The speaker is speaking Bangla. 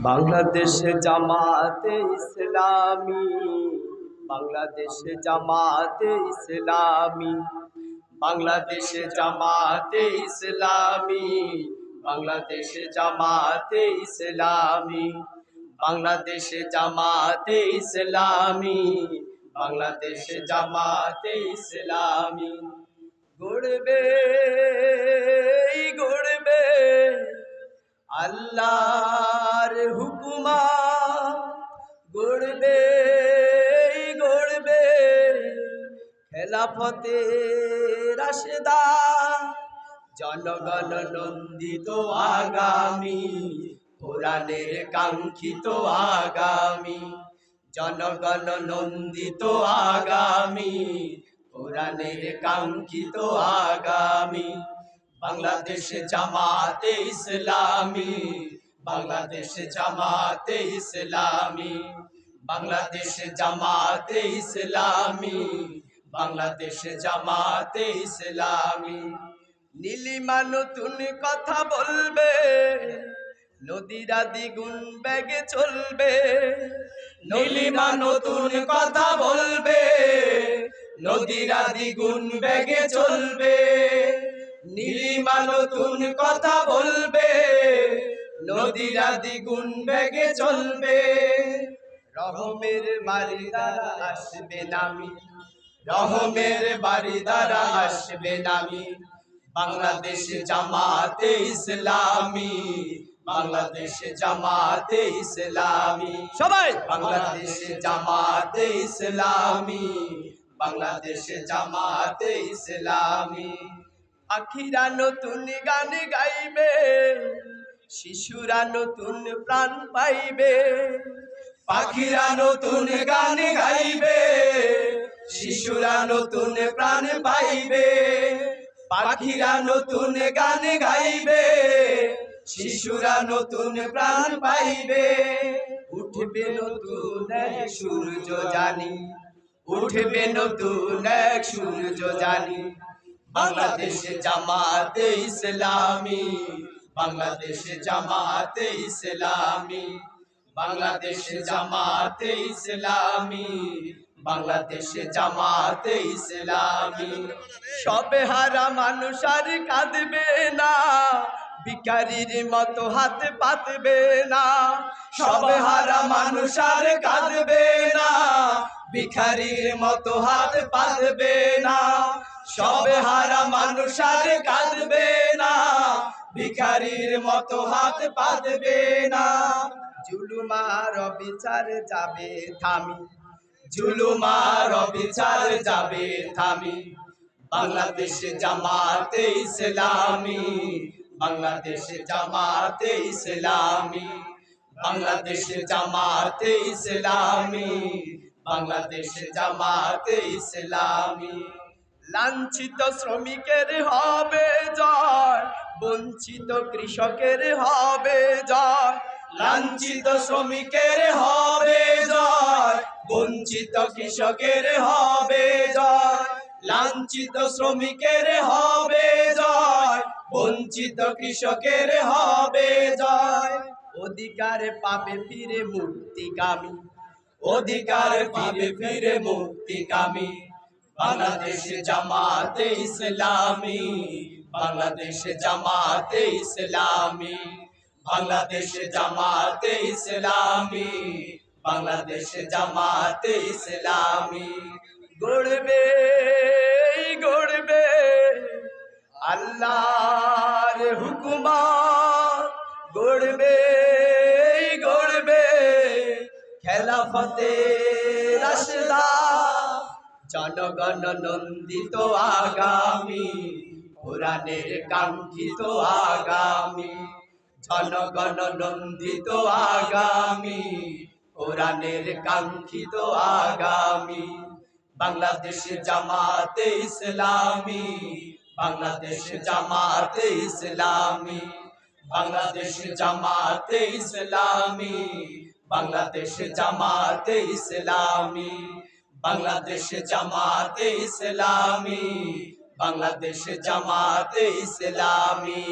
বাংলাদেশ জামাতে ইসলামী, বাংলাদেশ জামাতে ইসলামী, বাংলাদেশ জামাতে ইসলামী, বাংলাদেশ জামাতে ইসলামী, বাংলাদেশ জামাতে ইসলামী, বাংলাদেশ জামাতে ইসলামী। গড়বে গড়বে আল্লাহর হুকুমত, গড়বে গড়বে খেলাফতে রাশেদা, জনগণ নন্দিত আগামী, কোরআনের কাঙ্ক্ষিত আগামী, জনগণ নন্দিত আগামী, কোরআনের কাঙ্ক্ষিত আগামী। বাংলাদেশ জামাতে ইসলামী, বাংলাদেশ জামাতে ইসলামী, বাংলাদেশ জামাতে ইসলামী, বাংলাদেশ জামাতে ইসলামী। নীলিমা নতুন কথা বলবে, নদীরা দ্বিগুণ বেগে চলবে, নীলিমা নতুন কথা বলবে, নদীরা দ্বিগুণ বেগে চলবে, নীলিমা নতুন কথা বলবে, নদীরা দ্বিগুণ বেগে চলবে। রহমের বাড়ি দ্বারা আসবে নামি, রহমের বাড়ি দ্বারা আসবে নামি। বাংলাদেশ জামাতে ইসলামী, বাংলাদেশ জামাতে ইসলামী, সবাই বাংলাদেশ জামাতে ইসলামী, বাংলাদেশ জামাতে ইসলামী। পাখিরা নতুন গান গাইবে, শিশুরা নতুন প্রাণ পাইবে, পাখিরা নতুন গান গাইবে, শিশুরা নতুন প্রাণ পাইবে, পাখিরা নতুন গান গাইবে, শিশুরা নতুন প্রাণ পাইবে। উঠবে নতুন এক সূর্য জানি, উঠবে নতুন এক সূর্য জানি। বাংলাদেশ জামাতে ইসলামী, বাংলাদেশ জামাতে ইসলামী, বাংলাদেশ জামাতে ইসলামী, বাংলাদেশ জামাতে ইসলামী। সবে হারা মানুষ আর কাঁদবে না, ভিখারির মতো হাত পাতবে না, সবে হারা মানুষ আর কাঁদবে না, ভিখারির মতো হাত পাতবে না, সবে হারা মানুষ আর কাঁদবে না, ভিখারির মতো হাত পাতবে না। জুলুম আর অবিচার যাবে থামি, জুলুম আর অবিচার যাবে থামি। বাংলাদেশ জামাতে ইসলামী, বাংলাদেশ জামাতে ইসলামী, বাংলাদেশ জামাতে ইসলামী, বাংলাদেশ জামাতে ইসলামী। লাঞ্ছিত শ্রমিকের হবে জয়, বঞ্চিত কৃষকের হবে জয়, লাঞ্ছিত শ্রমিকের হবে জয়, বঞ্চিত কৃষকের হবে জয়, লাঞ্ছিত শ্রমিকের হবে জয়, বঞ্চিত কৃষকের হবে জয়। অধিকার পাবে ফিরে মুক্তিকামী, অধিকার পাবে ফিরে মুক্তিকামী। বাংলাদেশ জামাতে ইসলামী, বাংলাদেশ জামাতে ইসলামী, বাংলাদেশ জামাতে ইসলামী, বাংলাদেশ জামাতে ইসলামী। গড়বে গড়বে আল্লাহর হুকুমত, গড়বে গড়বে খেলাফতে রাশেদা, জনগণ নন্দিত আগামী, কোরআনের কাঙ্ক্ষিত আগামী, জনগণ নন্দিত আগামী, কোরআনের কাঙ্ক্ষিত আগামী। বাংলাদেশ জামাতে ইসলামী, বাংলাদেশ জামাতে ইসলামী, বাংলাদেশ জামাতে ইসলামী, বাংলাদেশ জামাতে ইসলামী, বাংলাদেশ জামাতে ইসলামী, বাংলাদেশ জামাতে ইসলামী।